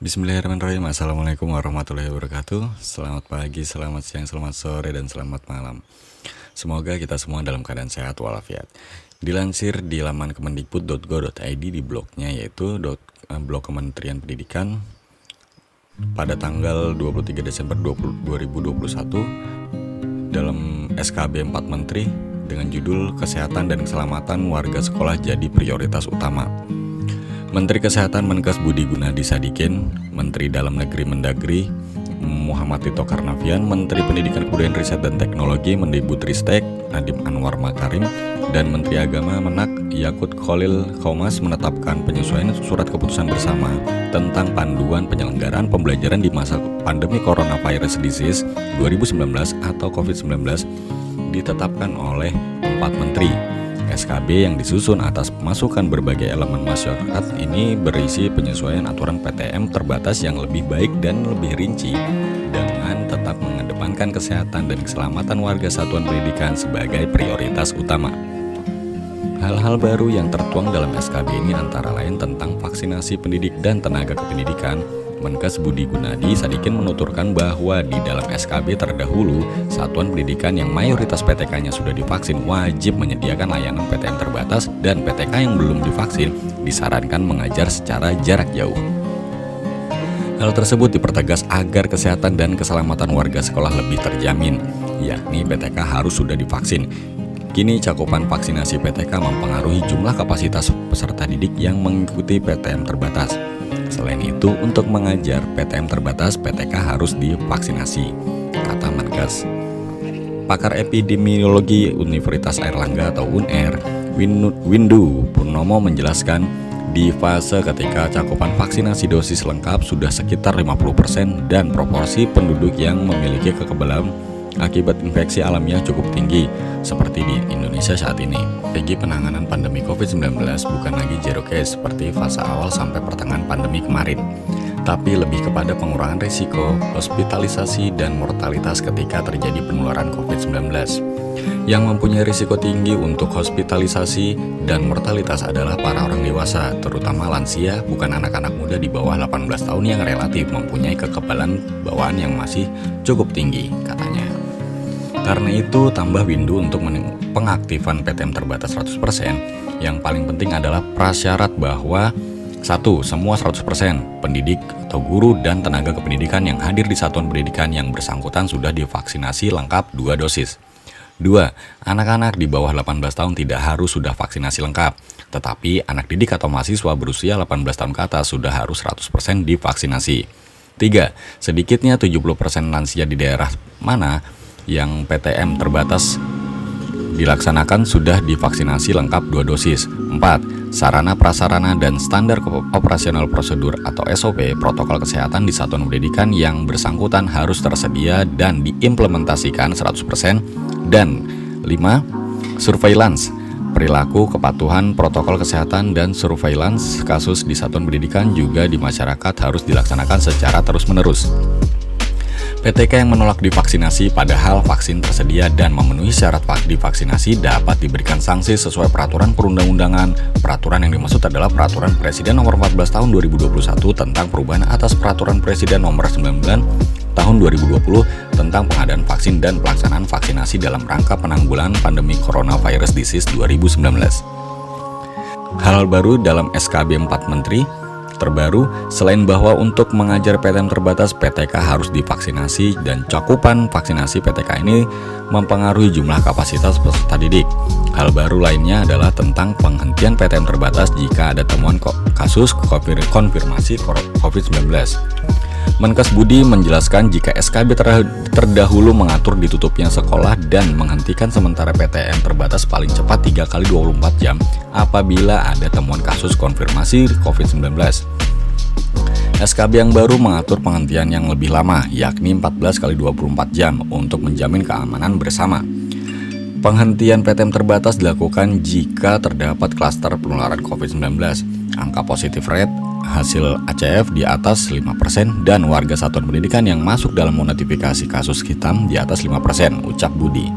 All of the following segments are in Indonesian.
Bismillahirrahmanirrahim. Assalamualaikum warahmatullahi wabarakatuh. Selamat pagi, selamat siang, selamat sore, dan selamat malam. Semoga kita semua dalam keadaan sehat walafiat. Dilansir di laman kemendikbud.go.id di blognya yaitu blog Kementerian Pendidikan pada tanggal 23 Desember 2021 dalam SKB 4 Menteri dengan judul Kesehatan dan Keselamatan Warga Sekolah Jadi Prioritas Utama. Menteri Kesehatan Menkes Budi Gunadi Sadikin, Menteri Dalam Negeri Mendagri Muhammad Tito Karnavian, Menteri Pendidikan Kebudayaan Riset dan Teknologi Mendikbudristek Nadiem Anwar Makarim, dan Menteri Agama Menak Yakut Khalil Qomas menetapkan penyesuaian surat keputusan bersama tentang panduan penyelenggaraan pembelajaran di masa pandemi Coronavirus Disease 2019 atau COVID-19 ditetapkan oleh 4 menteri. SKB yang disusun atas masukan berbagai elemen masyarakat ini berisi penyesuaian aturan PTM terbatas yang lebih baik dan lebih rinci dengan tetap mengedepankan kesehatan dan keselamatan warga satuan pendidikan sebagai prioritas utama. Hal-hal baru yang tertuang dalam SKB ini antara lain tentang vaksinasi pendidik dan tenaga kependidikan. Menkes Budi Gunadi Sadikin menuturkan bahwa di dalam SKB terdahulu, satuan pendidikan yang mayoritas PTK-nya sudah divaksin wajib menyediakan layanan PTM terbatas dan PTK yang belum divaksin disarankan mengajar secara jarak jauh. Hal tersebut dipertegas agar kesehatan dan keselamatan warga sekolah lebih terjamin, yakni PTK harus sudah divaksin. Kini cakupan vaksinasi PTK mempengaruhi jumlah kapasitas peserta didik yang mengikuti PTM terbatas. Selain itu, untuk mengajar PTM terbatas, PTK harus divaksinasi, kata Menkes. Pakar epidemiologi Universitas Airlangga atau UNAIR, Windu Purnomo menjelaskan, di fase ketika cakupan vaksinasi dosis lengkap sudah sekitar 50% dan proporsi penduduk yang memiliki kekebalan akibat infeksi alamiah cukup tinggi, seperti di Indonesia saat ini. Strategi penanganan pandemi COVID-19 bukan lagi zero case seperti fase awal sampai pertengahan pandemi kemarin, tapi lebih kepada pengurangan risiko, hospitalisasi, dan mortalitas ketika terjadi penularan COVID-19. Yang mempunyai risiko tinggi untuk hospitalisasi dan mortalitas adalah para orang dewasa, terutama lansia, bukan anak-anak muda di bawah 18 tahun yang relatif mempunyai kekebalan bawaan yang masih cukup tinggi, katanya. Karena itu, tambah Windu untuk pengaktifan PTM terbatas 100%, yang paling penting adalah prasyarat bahwa 1. Semua 100% pendidik atau guru dan tenaga kependidikan yang hadir di satuan pendidikan yang bersangkutan sudah divaksinasi lengkap 2 dosis. 2. Anak-anak di bawah 18 tahun tidak harus sudah vaksinasi lengkap, tetapi anak didik atau mahasiswa berusia 18 tahun ke atas sudah harus 100% divaksinasi. 3. Sedikitnya 70% lansia di daerah mana yang PTM terbatas dilaksanakan sudah divaksinasi lengkap 2 dosis. 4. Sarana prasarana dan standar operasional prosedur atau SOP protokol kesehatan di satuan pendidikan yang bersangkutan harus tersedia dan diimplementasikan 100%. Dan 5. Surveillance, perilaku kepatuhan protokol kesehatan dan surveillance kasus di satuan pendidikan juga di masyarakat harus dilaksanakan secara terus-menerus. PTK yang menolak divaksinasi padahal vaksin tersedia dan memenuhi syarat divaksinasi dapat diberikan sanksi sesuai peraturan perundang-undangan. Peraturan yang dimaksud adalah Peraturan Presiden Nomor 14 Tahun 2021 tentang perubahan atas Peraturan Presiden Nomor 99 Tahun 2020 tentang pengadaan vaksin dan pelaksanaan vaksinasi dalam rangka penanggulangan pandemi Coronavirus Disease 2019. Hal baru dalam SKB 4 Menteri terbaru, selain bahwa untuk mengajar PTM terbatas, PTK harus divaksinasi dan cakupan vaksinasi PTK ini mempengaruhi jumlah kapasitas peserta didik. Hal baru lainnya adalah tentang penghentian PTM terbatas jika ada temuan kasus konfirmasi COVID-19. Menkes Budi menjelaskan jika SKB terdahulu mengatur ditutupnya sekolah dan menghentikan sementara PTM terbatas paling cepat 3 kali 24 jam apabila ada temuan kasus konfirmasi COVID-19. SKB yang baru mengatur penghentian yang lebih lama, yakni 14 kali 24 jam untuk menjamin keamanan bersama. Penghentian PTM terbatas dilakukan jika terdapat klaster penularan COVID-19, angka positif rate hasil ACF di atas 5% dan warga satuan pendidikan yang masuk dalam notifikasi kasus hitam di atas 5%, ucap Budi.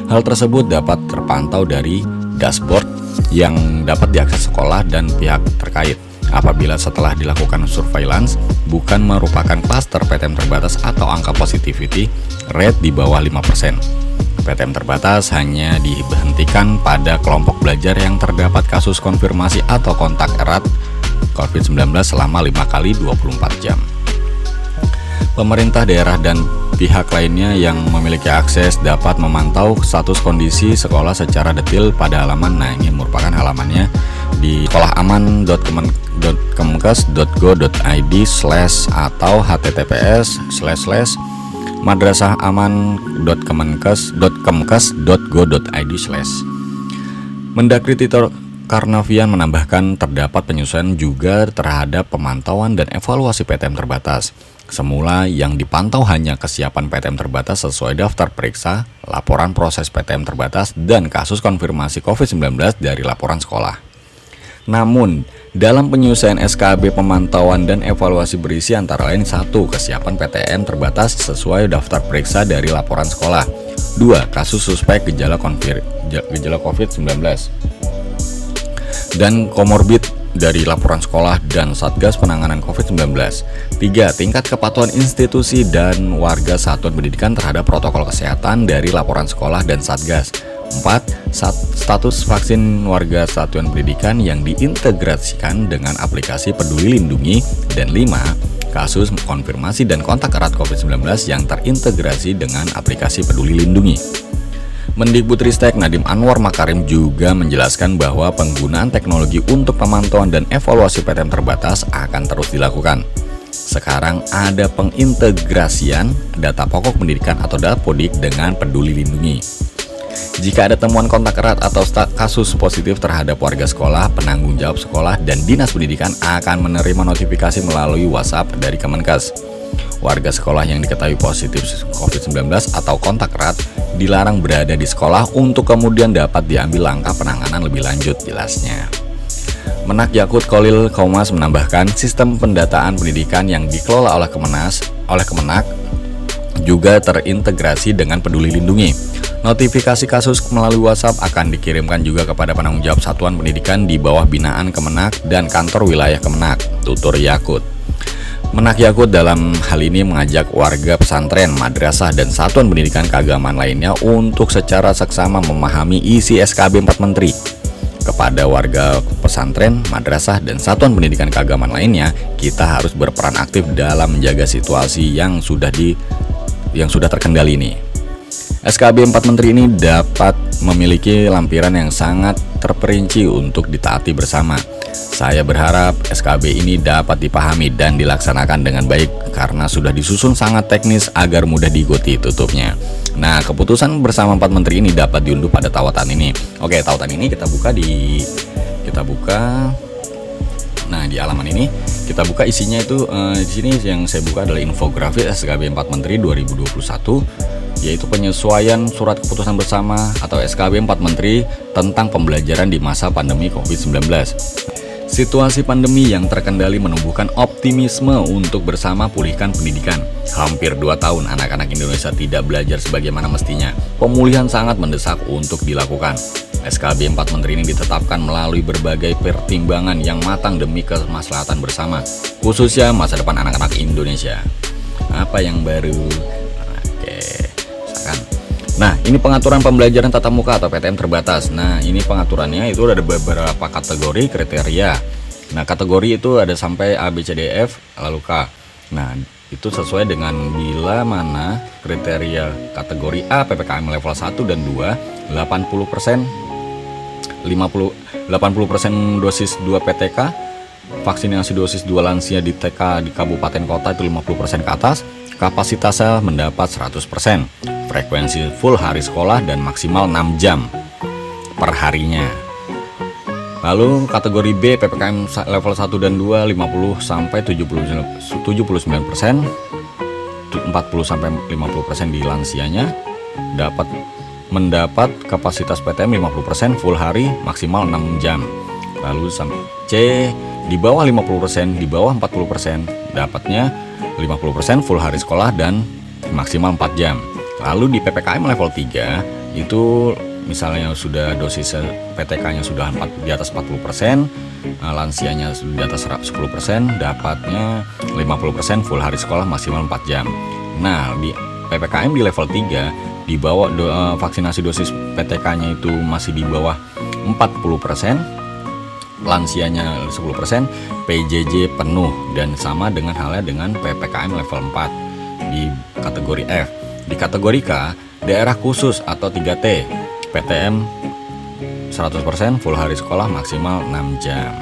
Hal tersebut dapat terpantau dari dashboard yang dapat diakses sekolah dan pihak terkait. apabila setelah dilakukan surveillance bukan merupakan klaster PTM terbatas atau angka positivity rate di bawah 5%. PTM terbatas hanya dihentikan pada kelompok belajar yang terdapat kasus konfirmasi atau kontak erat COVID-19 selama 5 kali 24 jam. Pemerintah daerah dan pihak lainnya yang memiliki akses dapat memantau status kondisi sekolah secara detail pada halaman. Nah, ini merupakan halamannya di sekolahaman.kemkes.go.id/ atau https://madrasahaman.kemkes.go.id/. Mendagri Tito Karnavian menambahkan terdapat penyesuaian juga terhadap pemantauan dan evaluasi PTM terbatas. Semula yang dipantau hanya kesiapan PTM terbatas sesuai daftar periksa, laporan proses PTM terbatas, dan kasus konfirmasi COVID-19 dari laporan sekolah. Namun, dalam penyelesaian SKB pemantauan dan evaluasi berisi antara lain 1. Kesiapan PTM terbatas sesuai daftar periksa dari laporan sekolah. 2. Kasus suspek gejala COVID-19 dan komorbid dari laporan sekolah dan Satgas Penanganan COVID-19. 3. Tingkat kepatuhan institusi dan warga satuan pendidikan terhadap protokol kesehatan dari laporan sekolah dan Satgas. 4. Status vaksin warga satuan pendidikan yang diintegrasikan dengan aplikasi Peduli Lindungi. Dan 5. Kasus konfirmasi dan kontak erat COVID-19 yang terintegrasi dengan aplikasi Peduli Lindungi. Mendikbudristek Nadiem Anwar Makarim juga menjelaskan bahwa penggunaan teknologi untuk pemantauan dan evaluasi PTM terbatas akan terus dilakukan. Sekarang ada pengintegrasian data pokok pendidikan atau Dapodik dengan Peduli Lindungi. Jika ada temuan kontak erat atau kasus positif terhadap warga sekolah, penanggung jawab sekolah dan Dinas Pendidikan akan menerima notifikasi melalui WhatsApp dari Kemenkes. Warga sekolah yang diketahui positif COVID-19 atau kontak erat dilarang berada di sekolah untuk kemudian dapat diambil langkah penanganan lebih lanjut, jelasnya. Menak Yakut Khalil Kaumas menambahkan sistem pendataan pendidikan yang dikelola oleh Kemenak juga terintegrasi dengan Peduli Lindungi. Notifikasi kasus melalui WhatsApp akan dikirimkan juga kepada penanggung jawab satuan pendidikan di bawah binaan Kemenak dan kantor wilayah Kemenak, tutur Yakut. Menak Yakut dalam hal ini mengajak warga pesantren, madrasah, dan satuan pendidikan keagamaan lainnya untuk secara seksama memahami isi SKB 4 Menteri. Kepada warga pesantren, madrasah, dan satuan pendidikan keagamaan lainnya, kita harus berperan aktif dalam menjaga situasi yang sudah terkendali ini. SKB 4 Menteri ini dapat memiliki lampiran yang sangat terperinci untuk ditaati bersama. Saya berharap SKB ini dapat dipahami dan dilaksanakan dengan baik karena sudah disusun sangat teknis agar mudah diikuti, tutupnya. Nah, keputusan bersama 4 Menteri ini dapat diunduh pada tautan ini. Oke, tautan ini kita buka. Nah, di halaman ini kita buka isinya itu di sini yang saya buka adalah infografis SKB 4 Menteri 2021, yaitu penyesuaian surat keputusan bersama atau SKB 4 Menteri tentang pembelajaran di masa pandemi COVID-19. Situasi pandemi yang terkendali menumbuhkan optimisme untuk bersama pulihkan pendidikan. Hampir 2 tahun anak-anak Indonesia tidak belajar sebagaimana mestinya. Pemulihan sangat mendesak untuk dilakukan. SKB 4 Menteri ini ditetapkan melalui berbagai pertimbangan yang matang demi kemaslahatan bersama, khususnya masa depan anak-anak Indonesia. Apa yang baru? Oke, misalkan. Nah, ini pengaturan pembelajaran tatap muka atau PTM terbatas. Nah, ini pengaturannya itu ada beberapa kategori kriteria. Nah, kategori itu ada sampai A, B, C, D, F, lalu K. Nah, itu sesuai dengan bila mana kriteria kategori A PPKM level 1 dan 2, 80% dosis 2 PTK, vaksinasi dosis 2 lansia di TK di kabupaten kota itu 50% ke atas, kapasitasnya mendapat 100%, frekuensi full hari sekolah dan maksimal 6 jam per harinya. Lalu kategori B PPKM level 1 dan 2 50 sampai 79%, 40 sampai 50% di lansianya mendapat kapasitas PTM 50% full hari maksimal 6 jam. Lalu sampai C di bawah 50%, di bawah 40% dapatnya 50% full hari sekolah dan maksimal 4 jam. Lalu di PPKM level 3 itu misalnya sudah dosis PTK-nya sudah di atas 40%, lansianya sudah di atas 10%, dapatnya 50% full hari sekolah maksimal 4 jam. Nah, di PPKM di level 3 di bawah vaksinasi dosis PTK-nya itu masih di bawah 40%, lansianya 10%, PJJ penuh, dan sama dengan halnya dengan PPKM level 4 di kategori F. Di kategori K, daerah khusus atau 3T, PTM 100% full hari sekolah maksimal 6 jam.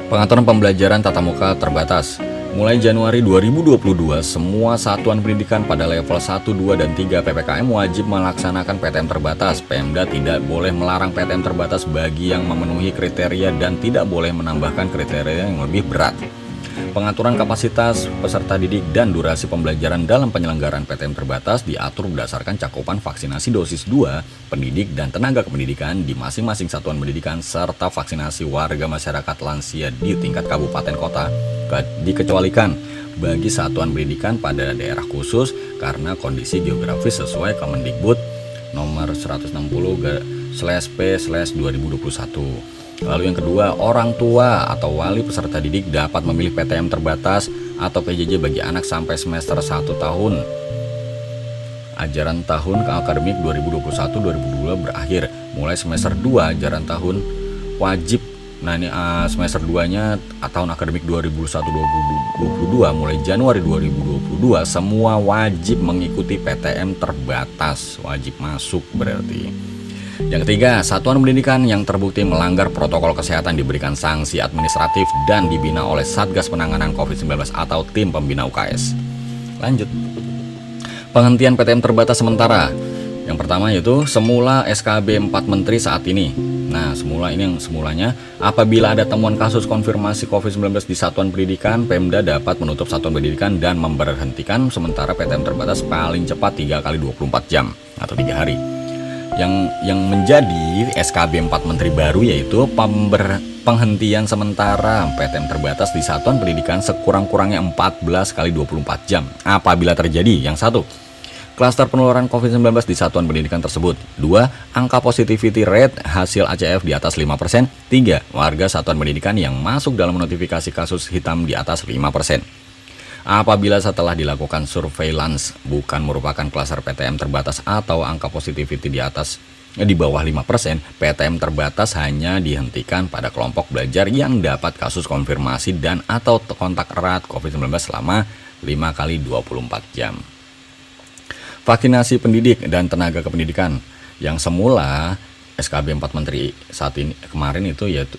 Pengaturan pembelajaran tatap muka terbatas. Mulai Januari 2022, semua satuan pendidikan pada level 1, 2, dan 3 PPKM wajib melaksanakan PTM terbatas. Pemda tidak boleh melarang PTM terbatas bagi yang memenuhi kriteria dan tidak boleh menambahkan kriteria yang lebih berat. Pengaturan kapasitas peserta didik dan durasi pembelajaran dalam penyelenggaraan PTM terbatas diatur berdasarkan cakupan vaksinasi dosis 2 pendidik dan tenaga kependidikan di masing-masing satuan pendidikan serta vaksinasi warga masyarakat lansia di tingkat kabupaten kota, dikecualikan bagi satuan pendidikan pada daerah khusus karena kondisi geografis sesuai Kemendikbud nomor 160/P/2021. Lalu yang kedua, orang tua atau wali peserta didik dapat memilih PTM terbatas atau PJJ bagi anak sampai semester 1 tahun ajaran tahun akademik 2021-2022 berakhir. Mulai semester 2 ajaran tahun wajib. Nah, ini semester 2-nya tahun akademik 2021-2022 mulai Januari 2022 semua wajib mengikuti PTM terbatas, wajib masuk berarti. Yang ketiga, satuan pendidikan yang terbukti melanggar protokol kesehatan diberikan sanksi administratif dan dibina oleh Satgas Penanganan COVID-19 atau tim pembina UKS. Lanjut. Penghentian PTM terbatas sementara. Yang pertama yaitu semula SKB 4 Menteri saat ini. Nah, semulanya apabila ada temuan kasus konfirmasi COVID-19 di satuan pendidikan, Pemda dapat menutup satuan pendidikan dan memberhentikan sementara PTM terbatas paling cepat 3 kali 24 jam atau 3 hari. Yang menjadi SKB 4 Menteri baru yaitu penghentian sementara PTM terbatas di satuan pendidikan sekurang-kurangnya 14 kali 24 jam apabila terjadi yang satu, klaster penularan COVID-19 di satuan pendidikan tersebut. 2. Angka positivity rate hasil ACF di atas 5%. 3. Warga satuan pendidikan yang masuk dalam notifikasi kasus hitam di atas 5%. Apabila setelah dilakukan surveillance bukan merupakan klaster PTM terbatas atau angka positivity di bawah 5%, PTM terbatas hanya dihentikan pada kelompok belajar yang dapat kasus konfirmasi dan atau kontak erat COVID-19 selama 5 kali 24 jam. Vaksinasi pendidik dan tenaga kependidikan yang semula SKB 4 Menteri saat ini kemarin itu yaitu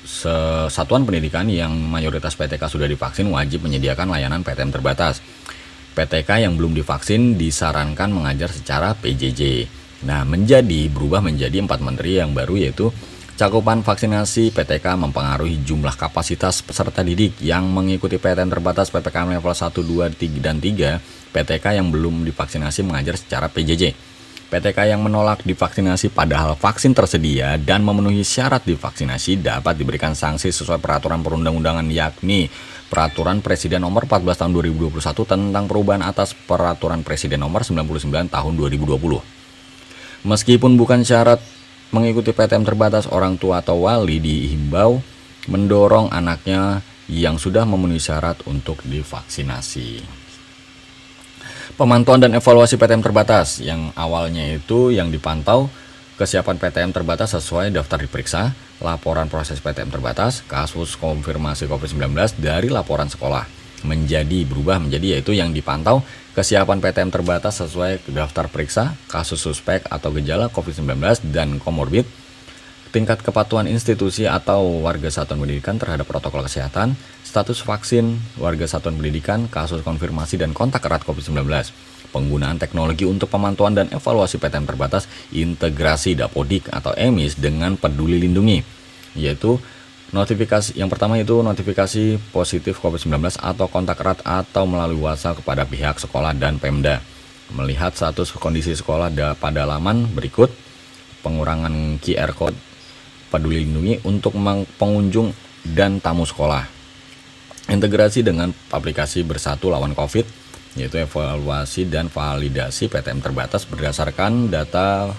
satuan pendidikan yang mayoritas PTK sudah divaksin wajib menyediakan layanan PTM terbatas. PTK yang belum divaksin disarankan mengajar secara PJJ. Nah, berubah menjadi 4 Menteri yang baru yaitu cakupan vaksinasi PTK mempengaruhi jumlah kapasitas peserta didik yang mengikuti PTM terbatas PPKM level 1, 2, dan 3. PTK yang belum divaksinasi mengajar secara PJJ. PTK yang menolak divaksinasi padahal vaksin tersedia dan memenuhi syarat divaksinasi dapat diberikan sanksi sesuai peraturan perundang-undangan yakni Peraturan Presiden Nomor 14 Tahun 2021 tentang perubahan atas Peraturan Presiden Nomor 99 Tahun 2020. Meskipun bukan syarat mengikuti PTM terbatas, orang tua atau wali dihimbau mendorong anaknya yang sudah memenuhi syarat untuk divaksinasi. Pemantauan dan evaluasi PTM terbatas yang awalnya itu yang dipantau kesiapan PTM terbatas sesuai daftar diperiksa, laporan proses PTM terbatas, kasus konfirmasi COVID-19 dari laporan sekolah. Berubah menjadi yaitu yang dipantau kesiapan PTM terbatas sesuai daftar periksa, kasus suspek atau gejala COVID-19 dan komorbid, tingkat kepatuhan institusi atau warga satuan pendidikan terhadap protokol kesehatan, status vaksin, warga satuan pendidikan, kasus konfirmasi dan kontak erat COVID-19, penggunaan teknologi untuk pemantauan dan evaluasi PTM terbatas, integrasi Dapodik atau EMIS dengan Peduli Lindungi, yaitu yang pertama itu notifikasi positif COVID-19 atau kontak erat atau melalui WhatsApp kepada pihak sekolah dan Pemda. Melihat status kondisi sekolah pada laman berikut, pengurangan QR Code Peduli Lindungi untuk pengunjung dan tamu sekolah. Integrasi dengan aplikasi Bersatu Lawan COVID, yaitu evaluasi dan validasi PTM terbatas berdasarkan data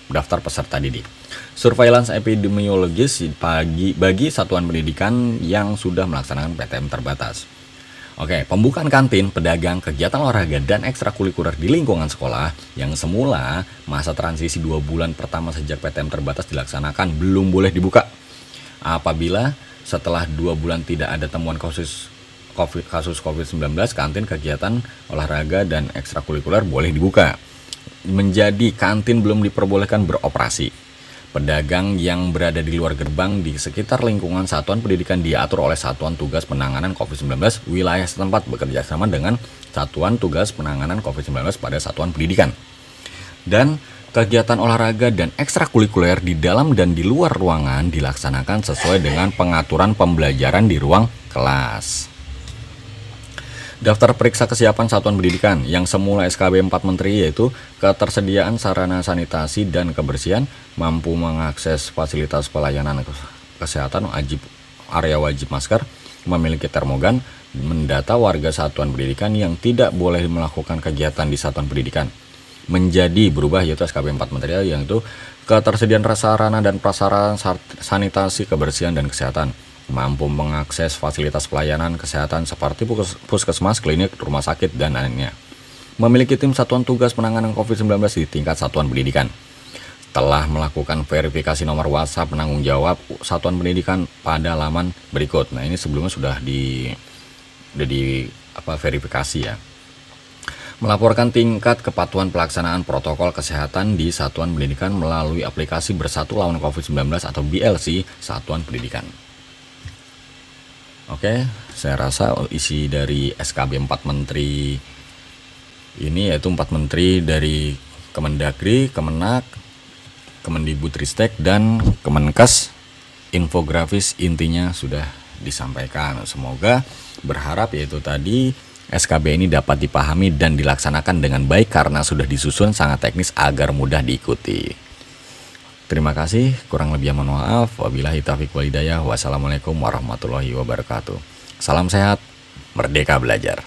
daftar peserta didik. Surveillance epidemiologis bagi satuan pendidikan yang sudah melaksanakan PTM terbatas. Oke, pembukaan kantin, pedagang, kegiatan olahraga, dan ekstrakurikuler di lingkungan sekolah yang semula masa transisi 2 bulan pertama sejak PTM terbatas dilaksanakan belum boleh dibuka. Apabila setelah 2 bulan tidak ada temuan kasus COVID-19, kantin, kegiatan olahraga, dan ekstrakurikuler boleh dibuka. Menjadi kantin belum diperbolehkan beroperasi. Pedagang yang berada di luar gerbang di sekitar lingkungan satuan pendidikan diatur oleh Satuan Tugas Penanganan COVID-19 wilayah setempat bekerja sama dengan Satuan Tugas Penanganan COVID-19 pada satuan pendidikan. Dan kegiatan olahraga dan ekstrakurikuler di dalam dan di luar ruangan dilaksanakan sesuai dengan pengaturan pembelajaran di ruang kelas. Daftar periksa kesiapan satuan pendidikan yang semula SKB 4 Menteri yaitu ketersediaan sarana sanitasi dan kebersihan, mampu mengakses fasilitas pelayanan kesehatan, area wajib masker, memiliki termogan, mendata warga satuan pendidikan yang tidak boleh melakukan kegiatan di satuan pendidikan. Menjadi berubah yaitu SKB 4 Menteri yang itu ketersediaan sarana dan prasarana sanitasi, kebersihan, dan kesehatan, mampu mengakses fasilitas pelayanan kesehatan seperti puskesmas, klinik, rumah sakit, dan lainnya. Memiliki tim satuan tugas penanganan COVID-19 di tingkat satuan pendidikan. Telah melakukan verifikasi nomor WhatsApp penanggung jawab satuan pendidikan pada laman berikut. Nah, ini sebelumnya sudah verifikasi ya. Melaporkan tingkat kepatuhan pelaksanaan protokol kesehatan di satuan pendidikan melalui aplikasi Bersatu Lawan COVID-19 atau BLC Satuan Pendidikan. Oke, saya rasa isi dari SKB 4 Menteri ini yaitu 4 Menteri dari Kemendagri, Kemenak, Kemendikbudristek, dan Kemenkes. Infografis intinya sudah disampaikan. Semoga berharap yaitu tadi SKB ini dapat dipahami dan dilaksanakan dengan baik karena sudah disusun sangat teknis agar mudah diikuti. Terima kasih, kurang lebih mohon maaf. Wabillahi taufiq wal hidayah. Wassalamualaikum warahmatullahi wabarakatuh. Salam sehat, merdeka belajar.